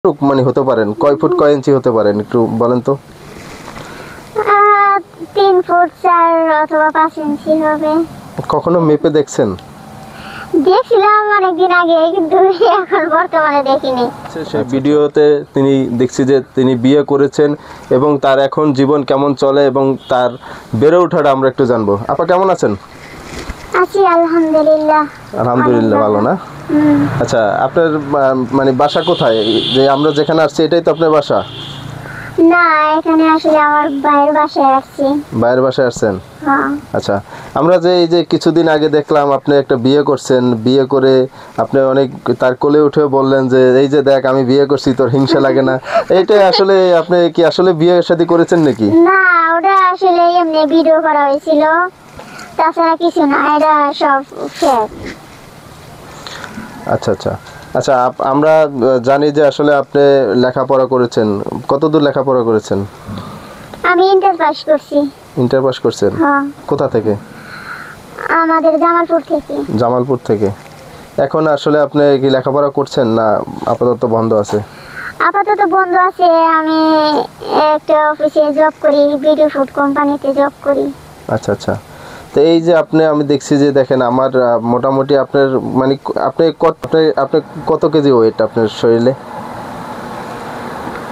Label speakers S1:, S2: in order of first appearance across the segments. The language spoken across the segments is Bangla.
S1: মানে হতে পারেন, কয় ফুট কয় ইঞ্চি হতে পারেন একটু বলেন তো।
S2: 3 ফুট 4 অথবা 5 ইঞ্চি হবে।
S1: কখনো মেপে দেখছেন?
S2: দেখছিলাম অনেকদিন আগে, কিন্তু এখন বর্তমানে দেখিনি।
S1: সেই ভিডিওতে তিনি দেখছি যে তিনি বিয়ে করেছেন এবং তার এখন জীবন কেমন চলে এবং তার বেড়ে ওঠাটা আমরা একটু জানবো। আপা কেমন আছেন?
S2: আছি আলহামদুলিল্লাহ।
S1: আলহামদুলিল্লাহ ভালো না? আচ্ছা, আপনার মানে বাসা কোথায়? যে আমরা যেখানে আসছি এটাই তো আপনার বাসা?
S2: না, এখানে আসলে আমার ভাইয়ের বাসায় আসছি।
S1: বাইরের বাসায় আসছেন?
S2: হ্যাঁ।
S1: আচ্ছা, আমরা যে এই যে কিছুদিন আগে দেখলাম আপনি একটা বিয়ে করছেন, বিয়ে করে আপনি অনেক তার কোলে উঠে বললেন যে এই যে দেখ আমি বিয়ে করছি, তোর হিংসা লাগে না। এইটা আসলে আপনি কি আসলে বিয়ে শাদী করেছেন নাকি?
S2: না, ওটা আসলে এমনি ভিডিও করা হয়েছিল, তাছাড়া কিছু না, এটা সব ফেক।
S1: আচ্ছা আচ্ছা আচ্ছা, আমরা জানি যে আসলে আপনি লেখাপড়া করেছেন। কতদূর লেখাপড়া করেছেন?
S2: আমি ইন্টার পাস করছি।
S1: ইন্টার পাস করছেন?
S2: হ্যাঁ।
S1: কোথা থেকে?
S2: আমাদের জামালপুর থেকে।
S1: জামালপুর থেকে। এখন আসলে আপনি কি লেখাপড়া করছেন না আপাতত বন্ধ আছে?
S2: আপাতত বন্ধ আছে। আমি একটা অফিসে জব করি, ভিডিও ফুড কোম্পানিতে জব করি।
S1: আচ্ছা আচ্ছা, তো এই যে আমি দেখছি যে দেখেন আমার মোটামুটি আপনার মানে আপনি কত কেজি ওয়েট আপনার শরীরে?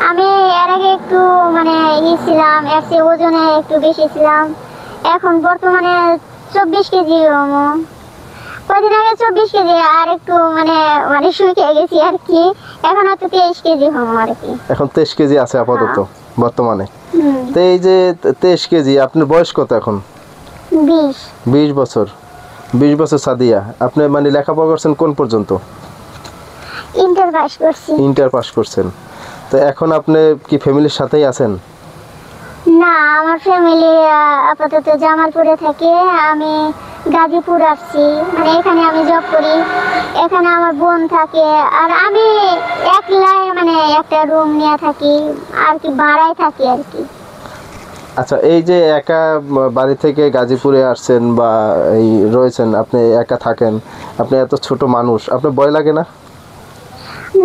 S2: আমি এর আগে একটু মানে ছিলাম, এর চেয়ে ওজনে একটু বেশি ছিলাম। এখন বর্তমানে 24 কেজি হমো। কদিন আগে 24 কেজি, আর একটু মানে মানে শুকিয়ে গেছি আর কি। এখন হয়তো 23 কেজি হমো আর কি।
S1: এখন 23 কেজি আছে আপাতত বর্তমানে। তো এই যে 23 কেজি, আপনার বয়স কত এখন?
S2: 20
S1: বছর। 20 বছর সাদিয়া, আপনি মানে লেখাপড়া করছেন কোন পর্যন্ত?
S2: ইন্টার পাস করছি।
S1: ইন্টার পাস করছেন। তো এখন আপনি কি ফ্যামিলির সাথেই আছেন?
S2: না, আমার ফ্যামিলি আপাতত জামালপুরে থাকে। আমি গাজীপুর আসছি, মানে এখানে আমি জব করি। এখানে আমার বোন থাকে, আর আমি একলাই মানে একটা রুম নিয়ে থাকি আর কি, ভাড়ায় থাকি আর কি।
S1: আচ্ছা, এই যে একা বাড়ি থেকে গাজীপুরে আসছেন বা এই রয়েছেন, আপনি একা থাকেন, আপনি এত ছোট মানুষ, আপনার ভয় লাগে না?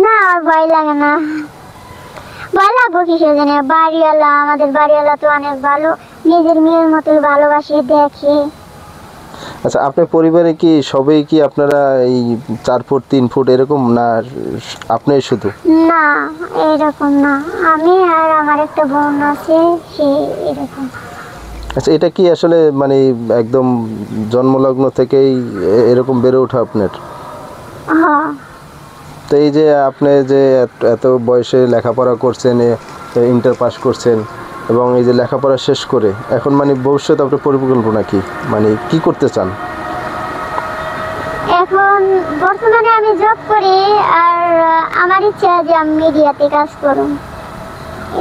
S2: না, আর ভয় লাগে না। ভয় লাগবো কিসের জন্য? বাড়িওয়ালা, আমাদের বাড়িওয়ালা তো অনেক ভালো, নিজের মেয়ের মতোই ভালোবাসে, দেখে।
S1: আচ্ছা, আপনার পরিবারে কি সবাই কি আপনারা এই 4 ফুট 3 ফুট এরকম না আপনি শুধু?
S2: না, এরকম না। আমি আর আমার একটা বোন আছে, সে এরকম।
S1: আচ্ছা, এটা কি আসলে মানে একদম জন্মলগ্ন থেকেই এরকম বেড়ে ওঠা আপনার?
S2: হ্যাঁ।
S1: তো এই যে আপনি যে এত বয়সে লেখাপড়া করছেন, ইন্টার পাস করছেন এবং এই যে লেখাপড়া শেষ করে এখন মানে ভবিষ্যতে আপনার পরিকল্পনা কি, মানে কি করতে চান?
S2: এখন বর্তমানে আমি জব করি, আর আমার ইচ্ছা যে আমি মিডিয়াতে কাজ করব,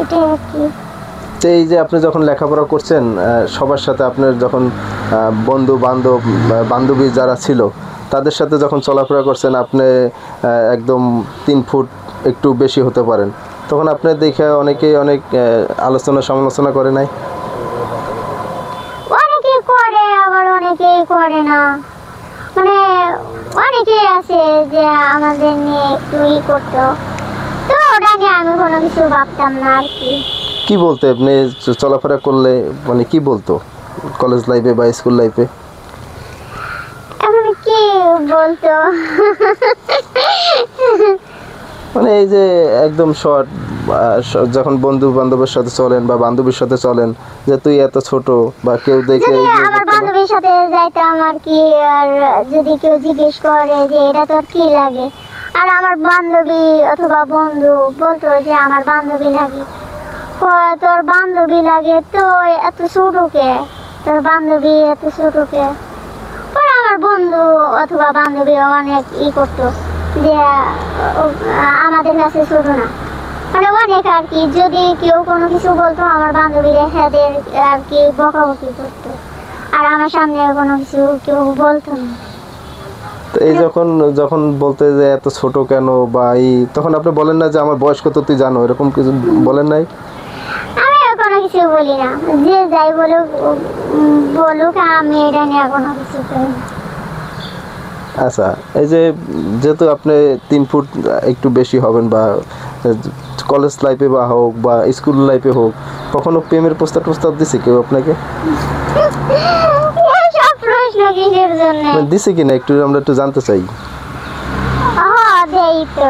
S2: এটাই আর কি।
S1: তো এই যে আপনি যখন লেখাপড়া করছেন, সবার সাথে আপনার যখন বন্ধু বান্ধব বান্ধবী যারা ছিল তাদের সাথে যখন চলাফেরা করছেন, আপনি একদম 3 ফুট একটু বেশি হতে পারেন, তখন আপনার দেখে অনেকেই অনেক আলোচনা সমালোচনা করে নাই?
S2: অনেকে করে, আবার অনেকেই করে না। মানে অনেকেই আছে যে আমাদের নিয়ে একটু করতো, তো ওটা নিয়ে আমি কোনো কিছু ভাবতাম না আর কি।
S1: কি বলতে আপনি চলাফেরা করলে মানে কি বলতো কলেজ লাইফে বা স্কুল লাইফে?
S2: এখন কি বলতো?
S1: মানে এই যে একদম শর্ট, যখন বন্ধু বান্ধবের সাথে চলেন বা বান্ধবীর সাথে চলেন, যে তুই এত ছোট, বা কেউ দেখে
S2: আমার বান্ধবীর সাথে যাইতাম আর কি, আর যদি কেউ জিজ্ঞেস করে যে এটা তোর কি লাগে, আর আমার বান্ধবী অথবা বন্ধু বলতো যে আমার বান্ধবী লাগে। তোর বান্ধবী লাগে তো এত ছোট কে? তোর বান্ধবী এত ছোট কে? পরে আমার বন্ধু অথবা বান্ধবী অনেক করতো যে আমাদের কাছে ছোট না, মানে অনেক আর কি। যদি কেউ কোনো কিছু বলতো, আমার বান্ধবীরা হেদের আর কি বকাবকি করতো, আর আমার সামনে কোনো কিছু কেউ বলতো না।
S1: তো এই যখন যখন বলতে যে এত ছোট কেন বা এই, তখন আপনি বলেন না যে আমার বয়স কত তুই জানো, এরকম কিছু বলেন নাই?
S2: আমি কোনো কিছু বলি না, যে যাই বলুক বলুক, আমি এটা নিয়ে কোনো কিছু করি না।
S1: আচ্ছা, এই যে যেহেতু আপনি 3 ফুট একটু বেশি হবেন বা কলেজ লাইফে বা হোক বা স্কুল লাইফে হোক, কখনো প্রেমের প্রস্তাব দিছে কেউ আপনাকে?
S2: সব প্রশ্ন কিসের জন্য?
S1: দিছে কিনা আমরা একটু জানতে চাই।
S2: দেই তো।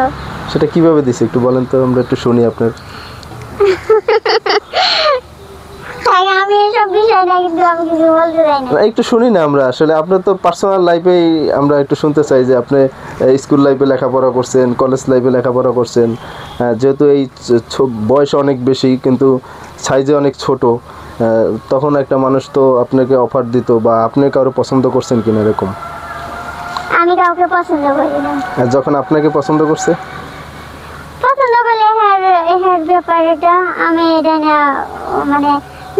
S1: সেটা কিভাবে দিছে একটু বলেন তো, আমরা একটু শুনি আপনার।
S2: আমি এসব বিষয় না, কিন্তু আমি কিছু বলতে চাই না।
S1: একটু শুনি না আমরা, আসলে আপনার তো পার্সোনাল লাইফেই আমরা একটু শুনতে চাই যে আপনি স্কুল লাইফে লেখাপড়া করছেন, কলেজ লাইফে লেখাপড়া করছেন, যেহেতু এই বয়স অনেক বেশি কিন্তু সাইজে অনেক ছোট, তখন একটা মানুষ তো আপনাকে অফার দিত, বা আপনি কারো পছন্দ করছেন কিনা এরকম?
S2: আমি কাউকে পছন্দ করি না।
S1: যখন আপনাকে পছন্দ করছে?
S2: পছন্দ করলে এর ব্যাপারটা আমি এটা না, মানে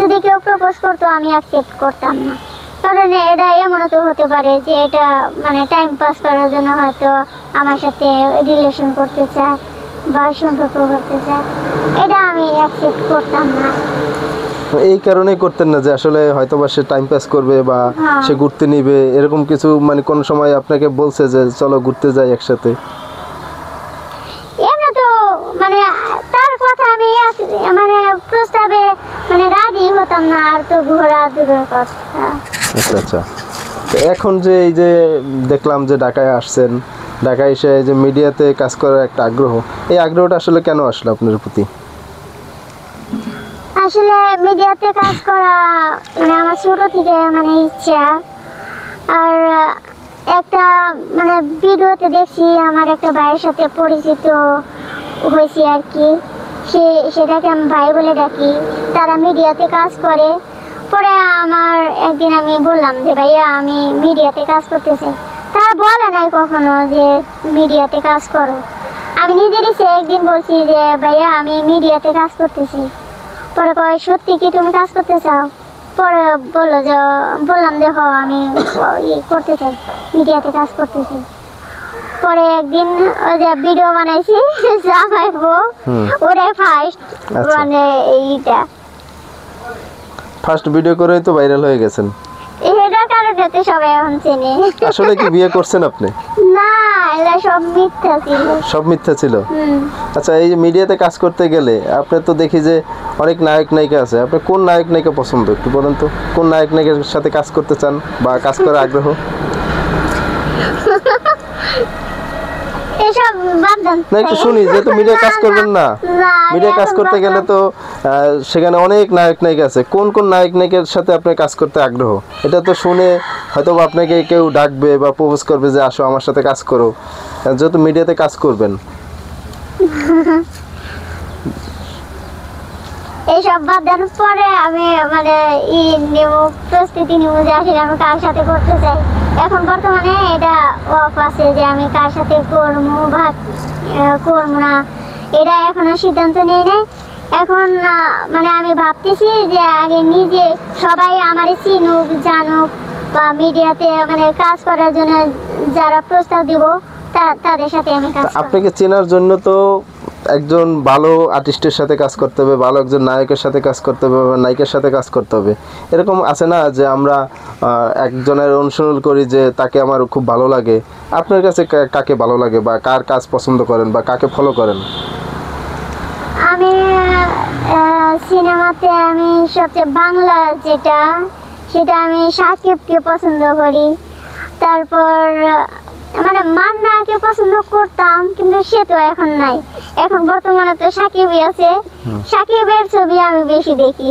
S2: যদি কেউ প্রপোজ করতো আমি অ্যাকসেপ্ট করতাম না, কারণ এটা এমনও তো হতে পারে যে এটা মানে টাইম পাস করার জন্য হয়তো আমার সাথে রিলেশন করতে চায় বা সম্পর্ক করতে চায়, এটা আমি অ্যাকসেপ্ট করতাম না।
S1: এই কারণেই করতেন না যে আসলে হয়তো বা সে টাইম পাস করবে বা সে ঘুরতে নিবে, এরকম কিছু মানে কোন সময় আপনাকে বলছে যে চলো ঘুরতে যাই একসাথে?
S2: এমনি তো মানে তার কথা আমি মানে প্রস্তাবে মানে রাজি হতাম না, আর তো ঘোরা দূরের কথা।
S1: আচ্ছা আচ্ছা। তো এখন যে এই যে দেখলাম যে ঢাকায় আসছেন, ঢাকায় এসে এই যে মিডিয়াতে কাজ করার একটা আগ্রহ, এই আগ্রহটা আসলে কেন আসলো আপনার প্রতি?
S2: আসলে মিডিয়াতে কাজ করা মানে আমার ছোট থেকে মানে ইচ্ছা। আর একটা মানে ভিডিওতে দেখছি আমার একটা ভাইয়ের সাথে পরিচিত হয়েছি আর কি, সেটাকে আমি ভাই বলে ডাকি। তারা মিডিয়াতে কাজ করে। পরে আমার একদিন আমি বললাম যে ভাইয়া আমি মিডিয়াতে কাজ করতেছি। তারা বলে নাই কখনো যে মিডিয়াতে কাজ করো। আমি নিজেরই সে একদিন বলছি যে ভাইয়া আমি মিডিয়াতে কাজ করতেছি। পরে কয় সত্যি কি তুমি কাজ করতে চাও? পরে বললো যে বললাম দেখো আমি করতে চাই, মিডিয়াতে কাজ করতেছি। পরে একদিন ওই যে ভিডিও বানাইছি জামাই বউ, ওটাই ফার্স্ট মানে এইটা
S1: ফার্স্ট ভিডিও করেই তো ভাইরাল হয়ে গেছেন।
S2: এটার কারণে তো সবাই এখন চেনে।
S1: আসলে কি বিয়ে করছেন আপনি?
S2: না, এটা সব মিথ্যা ছিল।
S1: সব মিথ্যা ছিল? আচ্ছা, এই যে মিডিয়াতে কাজ করতে গেলে আপনি তো দেখি যে অনেক নায়ক নায়িকা আছে, আপনি কোন নায়ক নায়িকা পছন্দ একটু বলেন তো, কোন নায়ক নায়িকার সাথে কাজ করতে চান বা কাজ করার আগ্রহ?
S2: এসব বাদ দেন
S1: না, একটু শুনি, যেহেতু মিডিয়া কাজ করবেন না, মিডিয়া কাজ করতে গেলে তো সেখানে অনেক নায়ক নায়িকা আছে, কোন কোন নায়ক নায়িকার সাথে আপনার কাজ করতে আগ্রহ? এটা তো শুনে হয়তো আপনাকে কেউ ডাকবে বা প্রপোজ করবে যে আসো আমার সাথে কাজ করো, যেহেতু মিডিয়াতে কাজ করবেন।
S2: এইসব বাদ দেওয়ার পরে আমি মানে প্রস্তুতি নিব যে আসলে আমি কার সাথে করতে চাই। এখন বর্তমানে এটা অফ আছে যে আমি কার সাথে করবো বা করবো না, এটা এখনো সিদ্ধান্ত নেই নাই। এখন মানে আমি ভাবতেছি যে আগে নিজে সবাই আমার চিনুক জানুক, বা মিডিয়াতে মানে কাজ করার জন্য যারা প্রস্তাব দিব তাদের সাথে আমি কাজ করব।
S1: আপনাকে চেনার জন্য তো একজন ভালো আর্টিস্টের সাথে কাজ করতে হবে, ভালো একজন নায়কের সাথে কাজ করতে হবে বা নায়িকার সাথে কাজ করতে হবে। এরকম আছে না যে আমরা একজনের অনুসরণ করি যে তাকে আমার খুব ভালো লাগে। আপনার কাছে কাকে ভালো লাগে বা কার কাজ পছন্দ করেন বা কাকে ফলো করেন?
S2: আমি সিনেমাতে আমি সবচেয়ে বাংলা যেটা, সেটা আমি সাকিবকে পছন্দ করি। তারপর মানে মান্নাকে পছন্দ করতাম, কিন্তু সে তো এখন নাই। এখন বর্তমানে তো সাকিবই আছে, সাকিবের ছবি আমি বেশি দেখি।